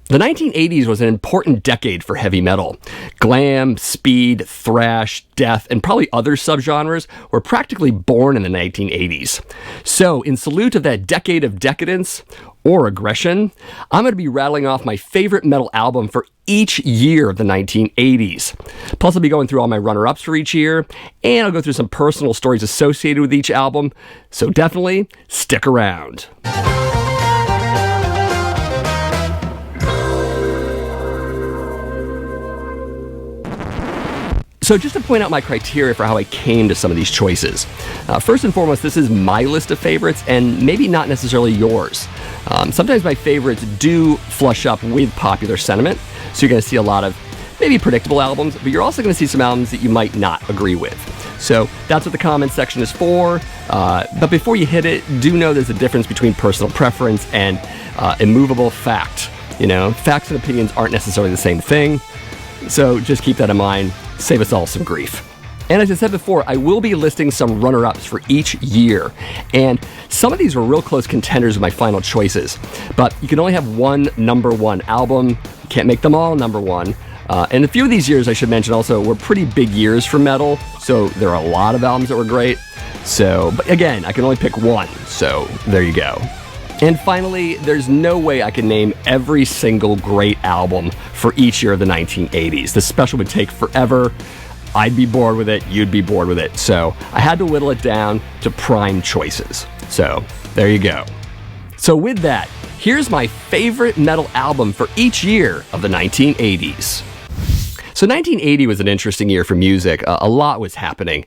The 1980s was an important decade for heavy metal. Glam, speed, thrash, death, and probably other subgenres were practically born in the 1980s. So, in salute of that decade of decadence, or aggression, I'm going to be rattling off my favorite metal album for each year of the 1980s. Plus, I'll be going through all my runner-ups for each year, and I'll go through some personal stories associated with each album, so definitely stick around. So just to point out my criteria for how I came to some of these choices. First and foremost, this is my list of favorites and maybe not necessarily yours. Sometimes my favorites do flush up with popular sentiment, so you're going to see a lot of maybe predictable albums, but you're also going to see some albums that you might not agree with. So that's what the comments section is for. But before you hit it, do know there's a difference between personal preference and immovable fact. You know, facts and opinions aren't necessarily the same thing. So just keep that in mind. Save us all some grief. And as I said before, I will be listing some runner-ups for each year. And some of these were real close contenders with my final choices. But you can only have one number one album. You can't make them all number one. And a few of these years, I should mention also, were pretty big years for metal. So there are a lot of albums that were great. So, but again, I can only pick one. So there you go. And finally, there's no way I can name every single great album for each year of the 1980s. This special would take forever. I'd be bored with it. You'd be bored with it. So I had to whittle it down to prime choices. So there you go. So with that, here's my favorite metal album for each year of the 1980s. So 1980 was an interesting year for music. A lot was happening.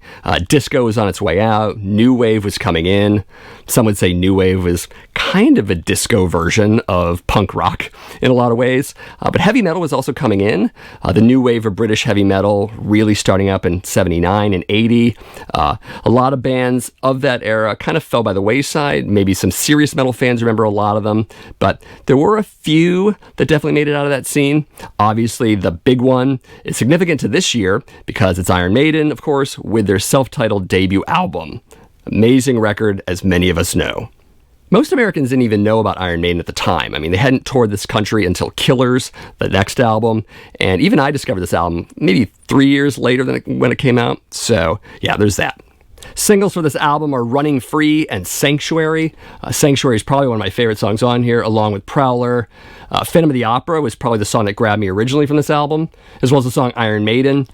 Disco was on its way out. New wave was coming in. Some would say new wave was kind of a disco version of punk rock in a lot of ways. But heavy metal was also coming in. The new wave of British heavy metal really starting up in 79 and 80. A lot of bands of that era kind of fell by the wayside. Maybe some serious metal fans remember a lot of them. But there were a few that definitely made it out of that scene. Obviously, the big one is significant to this year because it's Iron Maiden, of course, with their self-titled debut album. Amazing record, as many of us know. Most Americans didn't even know about Iron Maiden at the time. I mean, they hadn't toured this country until Killers, the next album, and even I discovered this album maybe 3 years later than when it came out. So, yeah, there's that. Singles for this album are Running Free and Sanctuary. Sanctuary is probably one of my favorite songs on here, along with Prowler. Phantom of the Opera was probably the song that grabbed me originally from this album, as well as the song Iron Maiden.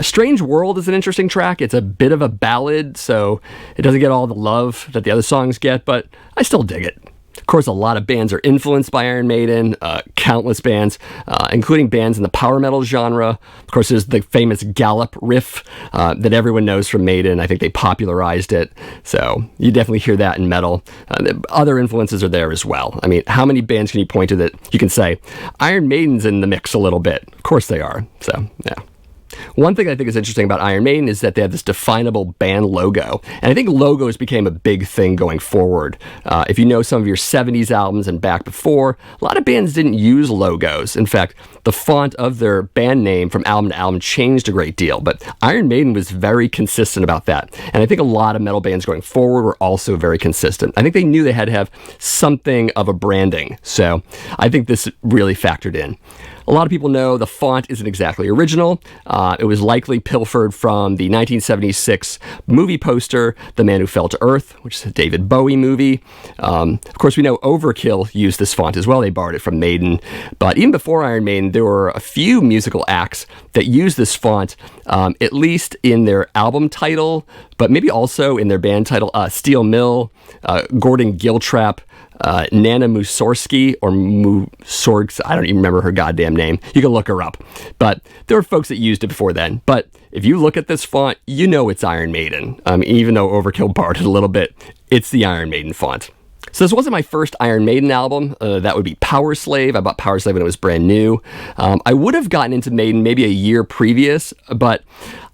Strange World is an interesting track. It's a bit of a ballad, so it doesn't get all the love that the other songs get, but I still dig it. Of course, a lot of bands are influenced by Iron Maiden, countless bands, including bands in the power metal genre. Of course, there's the famous Gallop riff that everyone knows from Maiden. I think they popularized it, so you definitely hear that in metal. Other influences are there as well. I mean, how many bands can you point to that you can say, Iron Maiden's in the mix a little bit? Of course they are, so yeah. One thing I think is interesting about Iron Maiden is that they have this definable band logo. And I think logos became a big thing going forward. If you know some of your 70s albums and back before, a lot of bands didn't use logos. In fact, the font of their band name from album to album changed a great deal. But Iron Maiden was very consistent about that. And I think a lot of metal bands going forward were also very consistent. I think they knew they had to have something of a branding. So I think this really factored in. A lot of people know the font isn't exactly original. It was likely pilfered from the 1976 movie poster, The Man Who Fell to Earth, which is a David Bowie movie. Of course, we know Overkill used this font as well. They borrowed it from Maiden. But even before Iron Maiden, there were a few musical acts that used this font, at least in their album title, but maybe also in their band title. Steel Mill, Gordon Giltrap, Nana Mussorgsky, or Musorgs, I don't even remember her goddamn name. You can look her up. But there were folks that used it before then. But if you look at this font, you know it's Iron Maiden. Even though Overkill borrowed it a little bit, it's the Iron Maiden font. So this wasn't my first Iron Maiden album. That would be Power Slave. I bought Power Slave when it was brand new. I would have gotten into Maiden maybe a year previous, but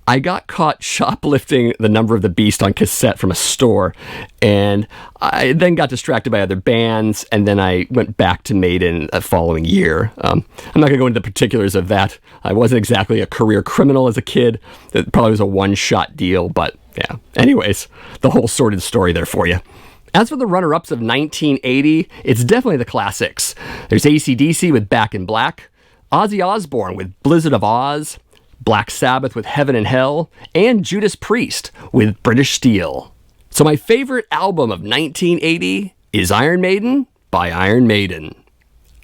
I got caught shoplifting The Number of the Beast on cassette from a store, and I then got distracted by other bands, and then I went back to Maiden the following year. I'm not going to go into the particulars of that. I wasn't exactly a career criminal as a kid. It probably was a one-shot deal, but yeah. Anyways, the whole sordid story there for you. As for the runner-ups of 1980, it's definitely the classics. There's AC/DC with Back in Black, Ozzy Osbourne with Blizzard of Oz, Black Sabbath with Heaven and Hell, and Judas Priest with British Steel. So my favorite album of 1980 is Iron Maiden by Iron Maiden.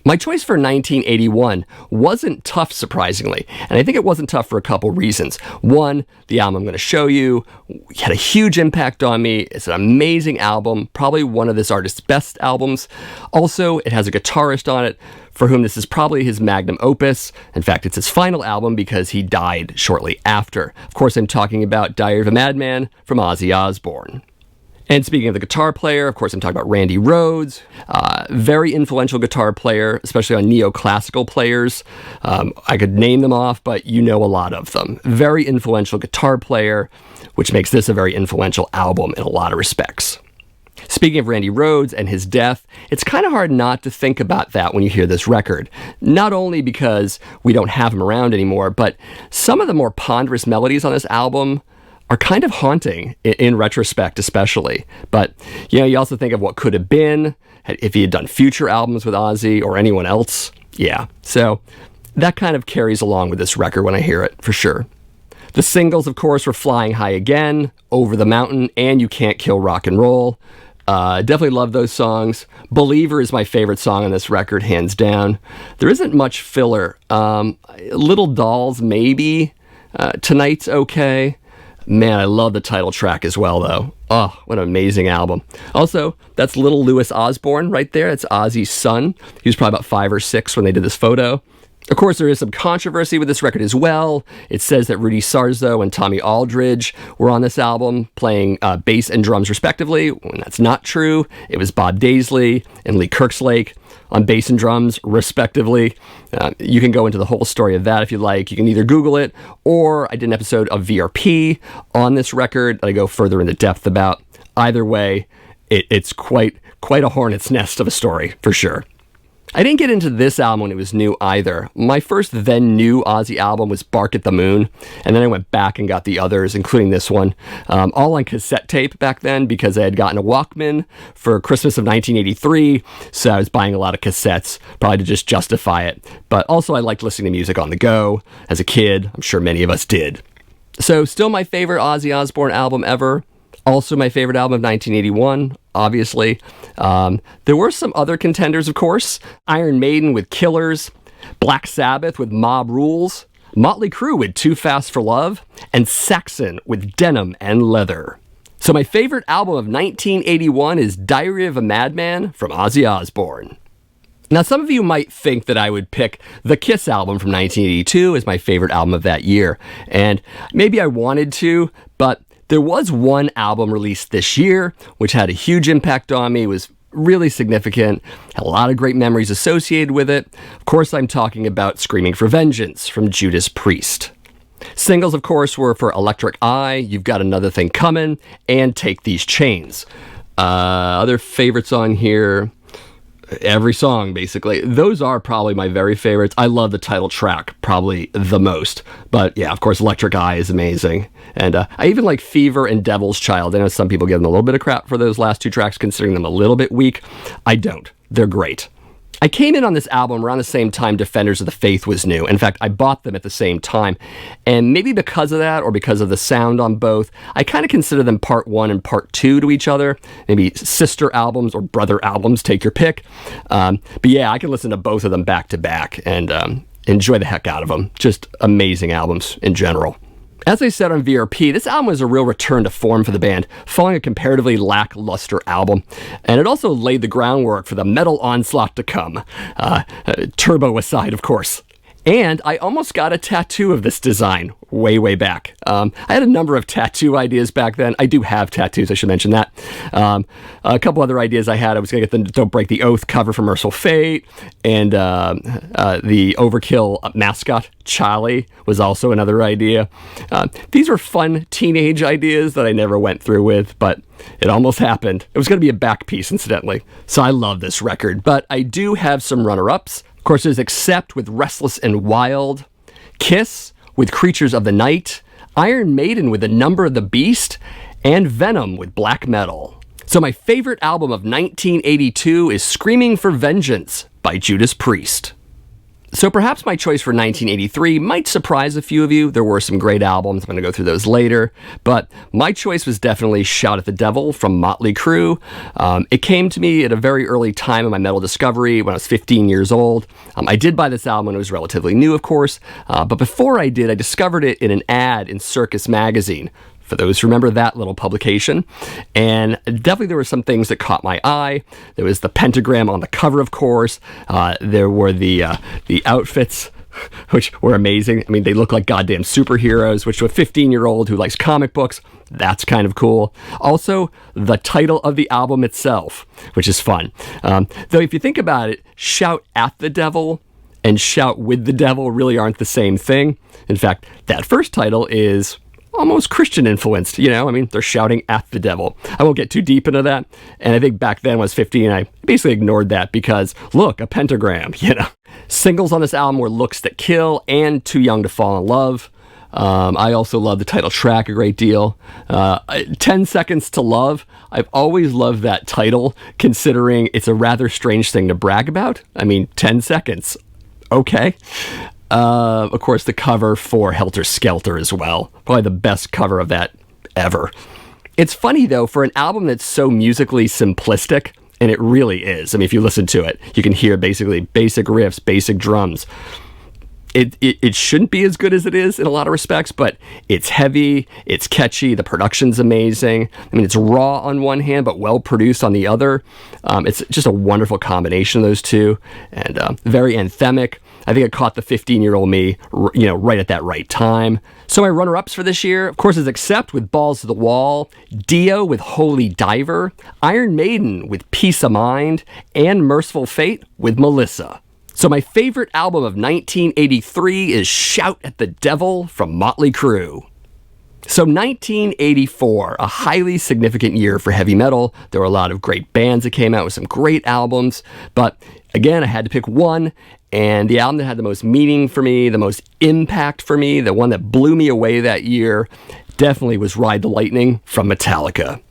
My choice for 1981 wasn't tough, surprisingly, and I think it wasn't tough for a couple reasons. One, the album I'm going to show you had a huge impact on me. It's an amazing album, probably one of this artist's best albums. Also, it has a guitarist on it for whom this is probably his magnum opus. In fact, it's his final album because he died shortly after. Of course, I'm talking about Diary of a Madman from Ozzy Osbourne. And speaking of the guitar player, of course, I'm talking about Randy Rhoads, very influential guitar player, especially on neoclassical players. I could name them off, but you know a lot of them. Very influential guitar player, which makes this a very influential album in a lot of respects. Speaking of Randy Rhoads and his death, it's kind of hard not to think about that when you hear this record. Not only because we don't have him around anymore, but some of the more ponderous melodies on this album are kind of haunting in retrospect, especially. But, you also think of what could have been if he had done future albums with Ozzy or anyone else. Yeah, so that kind of carries along with this record when I hear it, for sure. The singles, of course, were Flying High Again, Over the Mountain, and You Can't Kill Rock and Roll. Definitely love those songs. Believer is my favorite song on this record, hands down. There isn't much filler. Little Dolls, maybe. Tonight's okay. Man, I love the title track as well, though. Oh, what an amazing album. Also, that's little Louis Osborne right there. It's Ozzy's son. He was probably about 5 or 6 when they did this photo. Of course, there is some controversy with this record as well. It says that Rudy Sarzo and Tommy Aldridge were on this album playing bass and drums respectively, when that's not true. It was Bob Daisley and Lee Kirkslake on bass and drums respectively. You can go into the whole story of that if you like. You can either Google it, or I did an episode of VRP on this record that I go further into depth about. Either way, it's quite a hornet's nest of a story, for sure. I didn't get into this album when it was new either. My first then new Ozzy album was Bark at the Moon, and then I went back and got the others, including this one, all on cassette tape back then because I had gotten a Walkman for Christmas of 1983, so I was buying a lot of cassettes, probably to just justify it. But also I liked listening to music on the go. As a kid, I'm sure many of us did. So still my favorite Ozzy Osbourne album ever. Also my favorite album of 1981, obviously. There were some other contenders, of course. Iron Maiden with Killers, Black Sabbath with Mob Rules, Motley Crue with Too Fast for Love, and Saxon with Denim and Leather. So my favorite album of 1981 is Diary of a Madman from Ozzy Osbourne. Now, some of you might think that I would pick the Kiss album from 1982 as my favorite album of that year, and maybe I wanted to, but there was one album released this year which had a huge impact on me, was really significant, had a lot of great memories associated with it. Of course, I'm talking about Screaming for Vengeance from Judas Priest. Singles, of course, were for Electric Eye, You've Got Another Thing Coming, and Take These Chains. Other favorites on here, every song, basically. Those are probably my very favorites. I love the title track probably the most. But yeah, of course, Electric Eye is amazing. And I even like Fever and Devil's Child. I know some people give them a little bit of crap for those last 2 tracks, considering them a little bit weak. I don't. They're great. I came in on this album around the same time Defenders of the Faith was new. In fact, I bought them at the same time. And maybe because of that, or because of the sound on both, I kind of consider them part 1 and part 2 to each other. Maybe sister albums or brother albums, take your pick. But yeah, I can listen to both of them back to back and enjoy the heck out of them. Just amazing albums in general. As I said on VRP, this album was a real return to form for the band, following a comparatively lackluster album. And it also laid the groundwork for the metal onslaught to come. Turbo aside, of course. And I almost got a tattoo of this design way back. I had a number of tattoo ideas back then. I do have tattoos, I should mention that. A couple other ideas I had. I was going to get the Don't Break the Oath cover from Merciful Fate, and the Overkill mascot, Charlie, was also another idea. These were fun teenage ideas that I never went through with, but it almost happened. It was going to be a back piece, incidentally. So I love this record, but I do have some runner-ups. Of course, there's Accept with Restless and Wild, Kiss with Creatures of the Night, Iron Maiden with The Number of the Beast, and Venom with Black Metal. So my favorite album of 1982 is Screaming for Vengeance by Judas Priest. So perhaps my choice for 1983 might surprise a few of you. There were some great albums. I'm going to go through those later. But my choice was definitely Shout at the Devil from Motley Crue. It came to me at a very early time in my metal discovery when I was 15 years old. I did buy this album when it was relatively new, of course. But before I did, I discovered it in an ad in Circus Magazine. For those who remember that little publication. And definitely there were some things that caught my eye. There was the pentagram on the cover, of course. There were the outfits, which were amazing. I mean, they look like goddamn superheroes, which to a 15-year-old who likes comic books, that's kind of cool. Also, the title of the album itself, which is fun. Though if you think about it, Shout at the Devil and Shout with the Devil really aren't the same thing. In fact, that first title is almost Christian influenced, you know? I mean, they're shouting at the devil. I won't get too deep into that. And I think back then when I was 15, I basically ignored that because, look, a pentagram, you know? Singles on this album were Looks That Kill and Too Young to Fall in Love. I also love the title track a great deal. 10 Seconds to Love. I've always loved that title, considering it's a rather strange thing to brag about. I mean, 10 seconds. Okay. Of course, the cover for Helter Skelter as well. Probably the best cover of that ever. It's funny, though, for an album that's so musically simplistic, and it really is. I mean, if you listen to it, you can hear basically basic riffs, basic drums. It shouldn't be as good as it is in a lot of respects, but it's heavy, it's catchy, the production's amazing. I mean, it's raw on one hand, but well-produced on the other. It's just a wonderful combination of those two, and very anthemic. I think it caught the 15-year-old me, right at that right time. So my runner-ups for this year, of course, is Accept with Balls to the Wall, Dio with Holy Diver, Iron Maiden with Peace of Mind, and Merciful Fate with Melissa. So my favorite album of 1983 is Shout at the Devil from Motley Crue. So 1984, a highly significant year for heavy metal. There were a lot of great bands that came out with some great albums, but again, I had to pick one, and the album that had the most meaning for me, the most impact for me, the one that blew me away that year, definitely was Ride the Lightning from Metallica.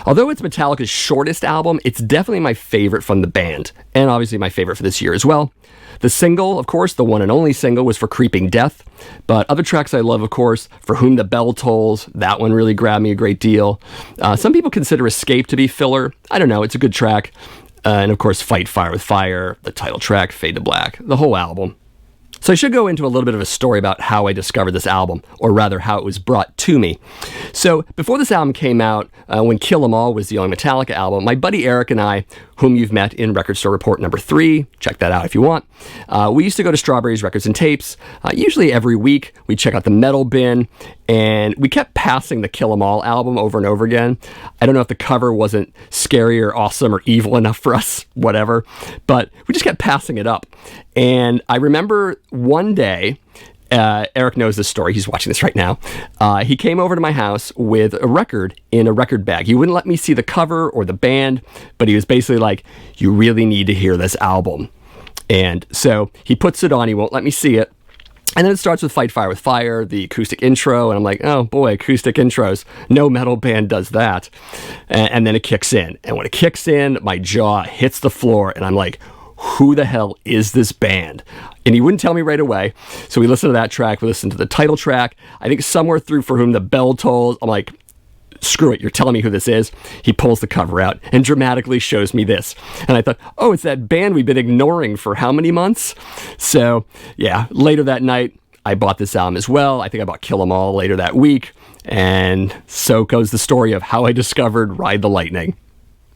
Although it's Metallica's shortest album, it's definitely my favorite from the band, and obviously my favorite for this year as well. The single, of course, the one and only single, was for Creeping Death, but other tracks I love, of course, For Whom the Bell Tolls, that one really grabbed me a great deal. Some people consider Escape to be filler. I don't know, it's a good track. And of course, Fight Fire with Fire, the title track, Fade to Black, the whole album. So I should go into a little bit of a story about how I discovered this album, or rather how it was brought to me. So before this album came out, when Kill 'Em All was the only Metallica album, my buddy Eric and I, whom you've met in Record Store Report number 3, check that out if you want, we used to go to Strawberries Records and Tapes. Usually every week, we'd check out the metal bin, and we kept passing the Kill 'Em All album over and over again. I don't know if the cover wasn't scary or awesome or evil enough for us, whatever, but we just kept passing it up. And I remember one day, Eric knows this story, he's watching this right now, he came over to my house with a record in a record bag. He wouldn't let me see the cover or the band, but he was basically like, you really need to hear this album. And so he puts it on, he won't let me see it. And then it starts with Fight Fire with Fire, the acoustic intro, and I'm like, oh boy, acoustic intros. No metal band does that. And then it kicks in. And when it kicks in, my jaw hits the floor, and I'm like, who the hell is this band? And he wouldn't tell me right away. So we listened to that track, we listened to the title track. I think somewhere through For Whom the Bell Tolls, I'm like, screw it, you're telling me who this is? He pulls the cover out and dramatically shows me this. And I thought, oh, it's that band we've been ignoring for how many months? So yeah, later that night, I bought this album as well. I think I bought Kill 'Em All later that week. And so goes the story of how I discovered Ride the Lightning.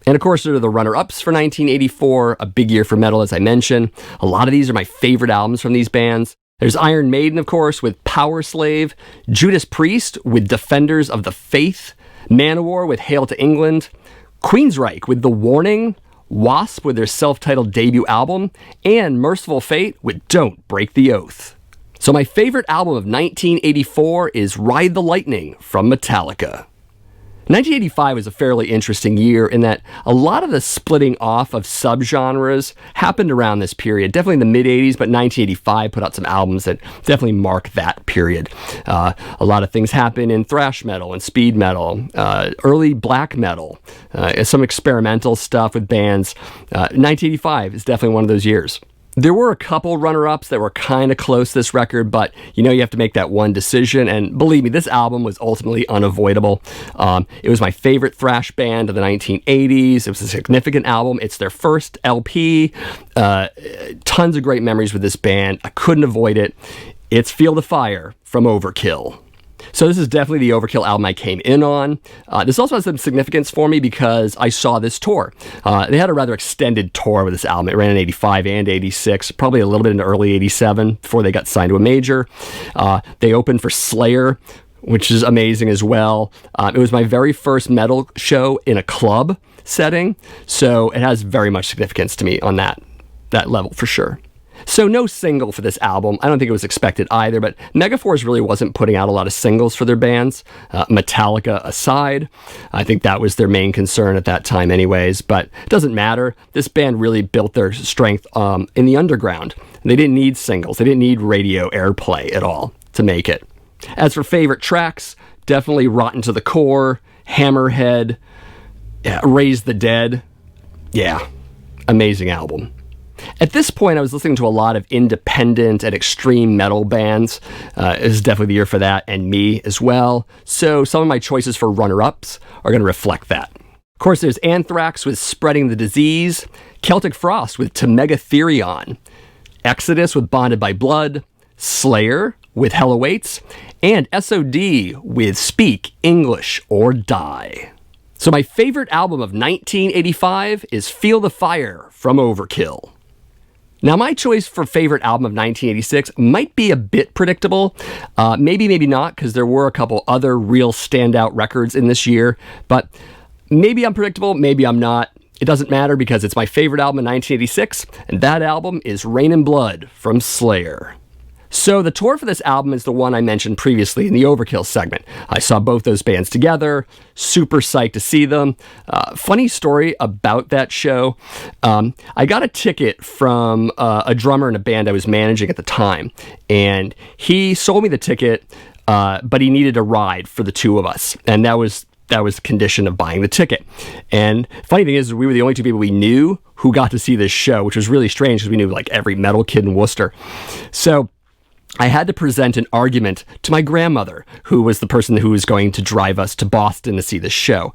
And of course, there are the runner-ups for 1984, a big year for metal, as I mentioned. A lot of these are my favorite albums from these bands. There's Iron Maiden, of course, with Power Slave, Judas Priest with Defenders of the Faith, Manowar with Hail to England, Queensryche with The Warning, Wasp with their self-titled debut album, and Merciful Fate with Don't Break the Oath. So my favorite album of 1984 is Ride the Lightning from Metallica. 1985 was a fairly interesting year in that a lot of the splitting off of subgenres happened around this period. Definitely in the mid-'80s, but 1985 put out some albums that definitely mark that period. A lot of things happened in thrash metal and speed metal, early black metal, some experimental stuff with bands. 1985 is definitely one of those years. There were a couple runner-ups that were kind of close to this record, but you know you have to make that one decision, and believe me, this album was ultimately unavoidable. It was my favorite thrash band of the 1980s. It was a significant album. It's their first LP. Tons of great memories with this band. I couldn't avoid it. It's Feel the Fire from Overkill. So this is definitely the Overkill album I came in on. This also has some significance for me because I saw this tour. They had a rather extended tour with this album. It ran in 85 and 86, probably a little bit into early 87 before they got signed to a major. They opened for Slayer, which is amazing as well. It was my very first metal show in a club setting, so it has very much significance to me on that level for sure. So no single for this album. I don't think it was expected either, but Megaforce really wasn't putting out a lot of singles for their bands, Metallica aside. I think that was their main concern at that time anyways, but it doesn't matter. This band really built their strength in the underground. They didn't need singles. They didn't need radio airplay at all to make it. As for favorite tracks, definitely Rotten to the Core, Hammerhead, Raise the Dead. Yeah, amazing album. At this point, I was listening to a lot of independent and extreme metal bands. This is definitely the year for that, and me as well. So some of my choices for runner-ups are going to reflect that. Of course, there's Anthrax with Spreading the Disease, Celtic Frost with To Megatherion, Exodus with Bonded by Blood, Slayer with Hell Awaits, and SOD with Speak English or Die. So my favorite album of 1985 is Feel the Fire from Overkill. Now, my choice for favorite album of 1986 might be a bit predictable. Maybe not, because there were a couple other real standout records in this year. But maybe I'm predictable, maybe I'm not. It doesn't matter because it's my favorite album in 1986, and that album is Rain and Blood from Slayer. So the tour for this album is the one I mentioned previously in the Overkill segment. I saw both those bands together, super psyched to see them. Funny story about that show. I got a ticket from a drummer in a band I was managing at the time, and he sold me the ticket, but he needed a ride for the two of us, and that was the condition of buying the ticket. And funny thing is, we were the only two people we knew who got to see this show, which was really strange because we knew like every metal kid in Worcester. So I had to present an argument to my grandmother, who was the person who was going to drive us to Boston to see this show.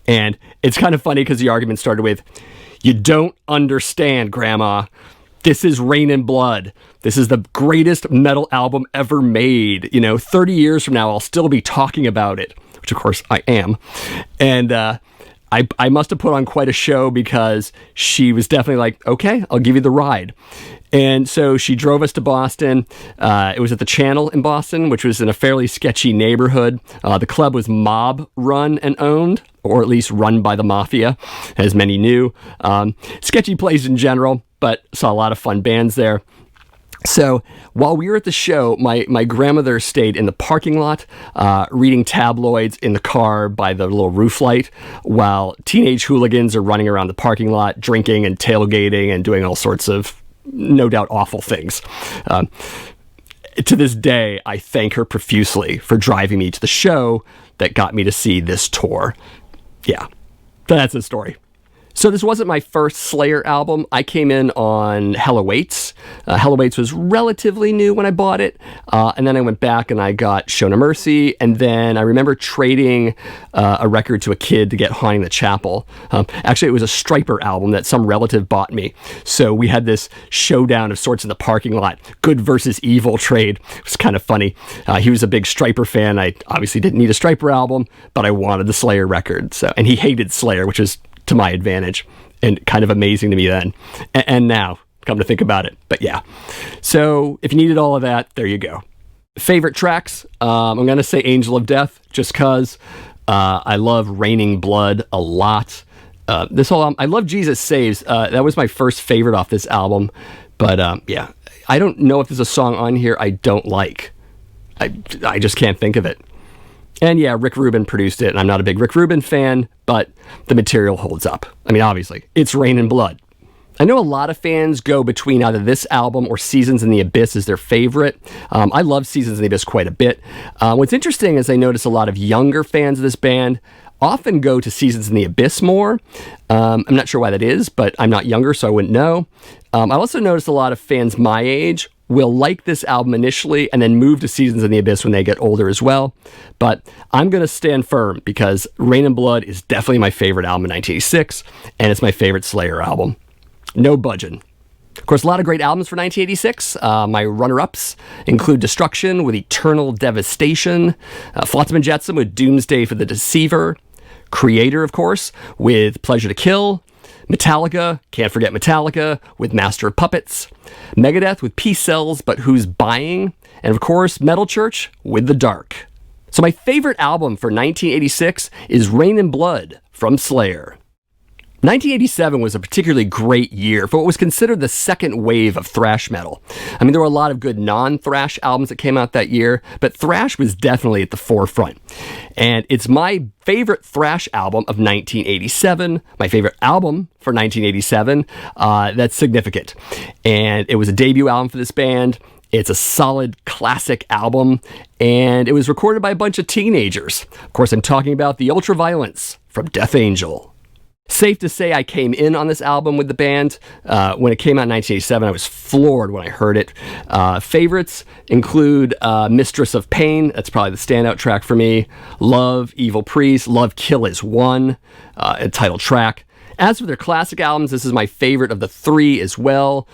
And it's kind of funny because the argument started with, "You don't understand, Grandma. This is Rain and Blood. This is the greatest metal album ever made. 30 years from now, I'll still be talking about it," which of course I am. And I must have put on quite a show because she was definitely like, "Okay, I'll give you the ride." And so she drove us to Boston. It was at the Channel in Boston, which was in a fairly sketchy neighborhood. The club was mob run and owned, or at least run by the mafia, as many knew. Sketchy place in general, but saw a lot of fun bands there. So while we were at the show, my grandmother stayed in the parking lot, reading tabloids in the car by the little roof light, while teenage hooligans are running around the parking lot, drinking and tailgating and doing all sorts of, no doubt, awful things. To this day, I thank her profusely for driving me to the show that got me to see this tour. Yeah, that's the story. So this wasn't my first Slayer album. I came in on Hell Awaits. Hell Awaits was relatively new when I bought it. And then I went back and I got Show No Mercy. And then I remember trading a record to a kid to get Haunting the Chapel. Actually, it was a Stryper album that some relative bought me. So we had this showdown of sorts in the parking lot. Good versus evil trade. It was kind of funny. He was a big Stryper fan. I obviously didn't need a Stryper album, but I wanted the Slayer record. And he hated Slayer, which was to my advantage and kind of amazing to me then and now, come to think about it. But yeah, so if you needed all of that, there you go. Favorite tracks, I'm gonna say Angel of Death, just cause I love Raining Blood a lot. This whole album, I love Jesus Saves. That was my first favorite off this album, but yeah, I don't know if there's a song on here I don't like. I just can't think of it. And yeah, Rick Rubin produced it, and I'm not a big Rick Rubin fan, but the material holds up. I mean, obviously, it's Rain and Blood. I know a lot of fans go between either this album or Seasons in the Abyss as their favorite. I love Seasons in the Abyss quite a bit. What's interesting is I notice a lot of younger fans of this band often go to Seasons in the Abyss more. I'm not sure why that is, but I'm not younger, so I wouldn't know. I also notice a lot of fans my age will like this album initially and then move to Seasons in the Abyss when they get older as well. But I'm going to stand firm because Rain and Blood is definitely my favorite album in 1986, and it's my favorite Slayer album. No budging. Of course, a lot of great albums for 1986. My runner-ups include Destruction with Eternal Devastation, Flotsam and Jetsam with Doomsday for the Deceiver, Creator, of course, with Pleasure to Kill, Metallica, can't forget Metallica, with Master of Puppets, Megadeth with Peace Sells But Who's Buying, and of course, Metal Church with The Dark. So my favorite album for 1986 is Rain and Blood from Slayer. 1987 was a particularly great year for what was considered the second wave of thrash metal. I mean, there were a lot of good non-thrash albums that came out that year, but thrash was definitely at the forefront. And it's my favorite thrash album of 1987, my favorite album for 1987, that's significant. And it was a debut album for this band. It's a solid classic album, and it was recorded by a bunch of teenagers. Of course, I'm talking about the Ultraviolence from Death Angel. Safe to say I came in on this album with the band. When it came out in 1987, I was floored when I heard it. Favorites include Mistress of Pain. That's probably the standout track for me. Love, Evil Priest, Love Kill is one, a title track. As for their classic albums, this is my favorite of the three as well.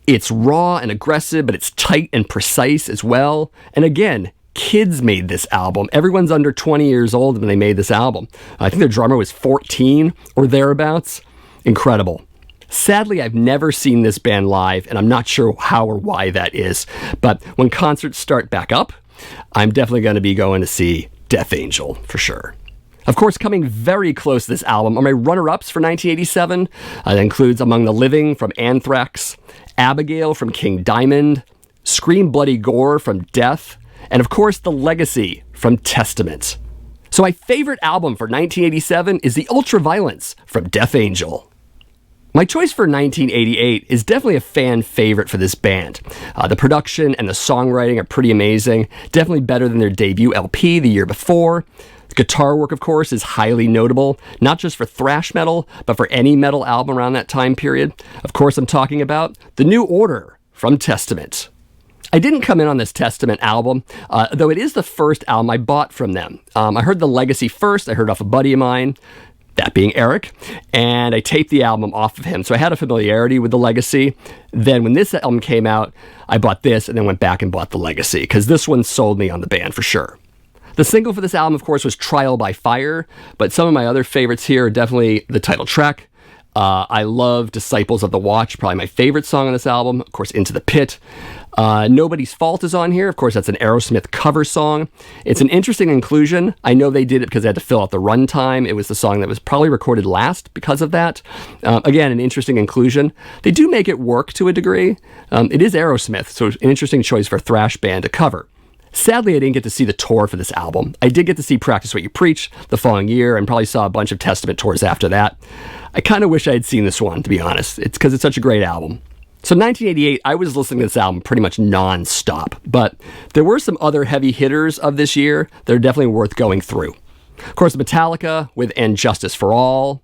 It's raw and aggressive, but it's tight and precise as well. And again, kids made this album. Everyone's under 20 years old when they made this album. I think their drummer was 14 or thereabouts. Incredible. Sadly, I've never seen this band live, and I'm not sure how or why that is. But when concerts start back up, I'm definitely going to be going to see Death Angel for sure. Of course, coming very close to this album are my runner-ups for 1987. That includes Among the Living from Anthrax, Abigail from King Diamond, Scream Bloody Gore from Death, and of course, The Legacy from Testament. So my favorite album for 1987 is The Ultraviolence from Death Angel. My choice for 1988 is definitely a fan favorite for this band. The production and the songwriting are pretty amazing, definitely better than their debut LP the year before. The guitar work, of course, is highly notable, not just for thrash metal, but for any metal album around that time period. Of course, I'm talking about The New Order from Testament. I didn't come in on this Testament album, though it is the first album I bought from them. I heard The Legacy first. I heard it off a buddy of mine, that being Eric, and I taped the album off of him. So I had a familiarity with The Legacy. Then when this album came out, I bought this and then went back and bought The Legacy, because this one sold me on the band for sure. The single for this album, of course, was Trial by Fire, but some of my other favorites here are definitely the title track. I love Disciples of the Watch, probably my favorite song on this album. Of course, Into the Pit. Nobody's Fault is on here. Of course, that's an Aerosmith cover song. It's an interesting inclusion. I know they did it because they had to fill out the runtime. It was the song that was probably recorded last because of that. Again, an interesting inclusion. They do make it work to a degree. It is Aerosmith, so it's an interesting choice for a thrash band to cover. Sadly, I didn't get to see the tour for this album. I did get to see Practice What You Preach the following year and probably saw a bunch of Testament tours after that. I kind of wish I had seen this one, to be honest. It's because it's such a great album. So 1988, I was listening to this album pretty much non-stop, but there were some other heavy hitters of this year that are definitely worth going through. Of course, Metallica with And Justice for All.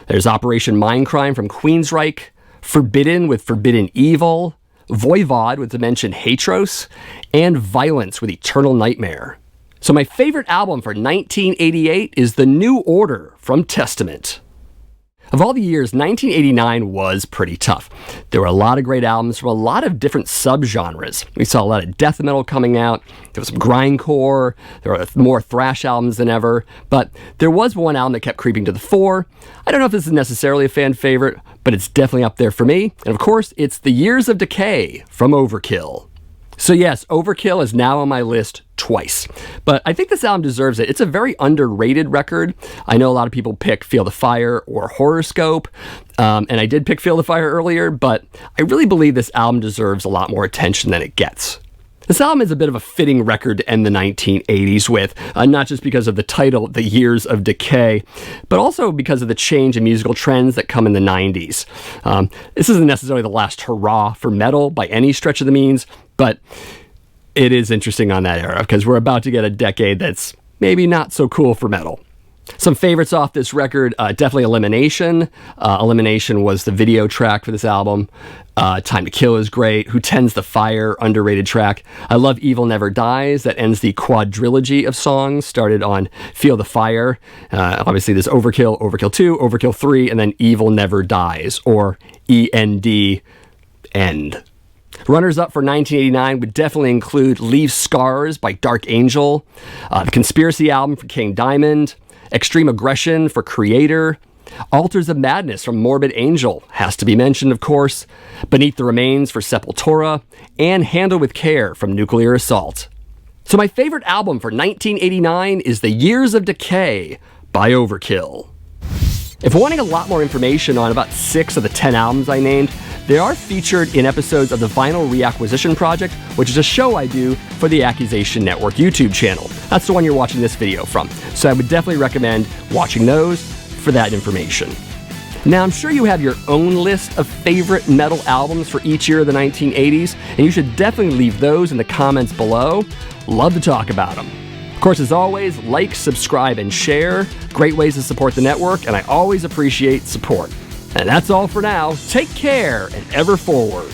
There's Operation Mindcrime from Queensryche, Forbidden with Forbidden Evil, Voivod with Dimension Hatros, and Violence with Eternal Nightmare. So my favorite album for 1988 is The New Order from Testament. Of all the years, 1989 was pretty tough. There were a lot of great albums from a lot of different subgenres. We saw a lot of death metal coming out. There was some grindcore. There were more thrash albums than ever. But there was one album that kept creeping to the fore. I don't know if this is necessarily a fan favorite, but it's definitely up there for me. And of course, it's The Years of Decay from Overkill. So yes, Overkill is now on my list twice, but I think this album deserves it. It's a very underrated record. I know a lot of people pick Feel the Fire or Horoscope, and I did pick Feel the Fire earlier, but I really believe this album deserves a lot more attention than it gets. This album is a bit of a fitting record to end the 1980s with, not just because of the title, The Years of Decay, but also because of the change in musical trends that come in the 90s. This isn't necessarily the last hurrah for metal by any stretch of the means, but it is interesting on that era because we're about to get a decade that's maybe not so cool for metal. Some favorites off this record, definitely Elimination. Elimination was the video track for this album. Time to Kill is great. Who Tends the Fire, underrated track. I love Evil Never Dies. That ends the quadrilogy of songs, started on Feel the Fire. Obviously, there's Overkill, Overkill 2, Overkill 3, and then Evil Never Dies, or END, End. Runners-up for 1989 would definitely include Leave Scars by Dark Angel, the Conspiracy album for King Diamond, Extreme Aggression for Creator, Altars of Madness from Morbid Angel has to be mentioned, of course, Beneath the Remains for Sepultura, and Handle with Care from Nuclear Assault. So my favorite album for 1989 is The Years of Decay by Overkill. If wanting a lot more information on about 6 of the 10 albums I named, they are featured in episodes of the Vinyl Reacquisition Project, which is a show I do for the Accusation Network YouTube channel. That's the one you're watching this video from. So I would definitely recommend watching those for that information. Now, I'm sure you have your own list of favorite metal albums for each year of the 1980s, and you should definitely leave those in the comments below. Love to talk about them. Of course, as always, like, subscribe, and share. Great ways to support the network, and I always appreciate support. And that's all for now. Take care and ever forward.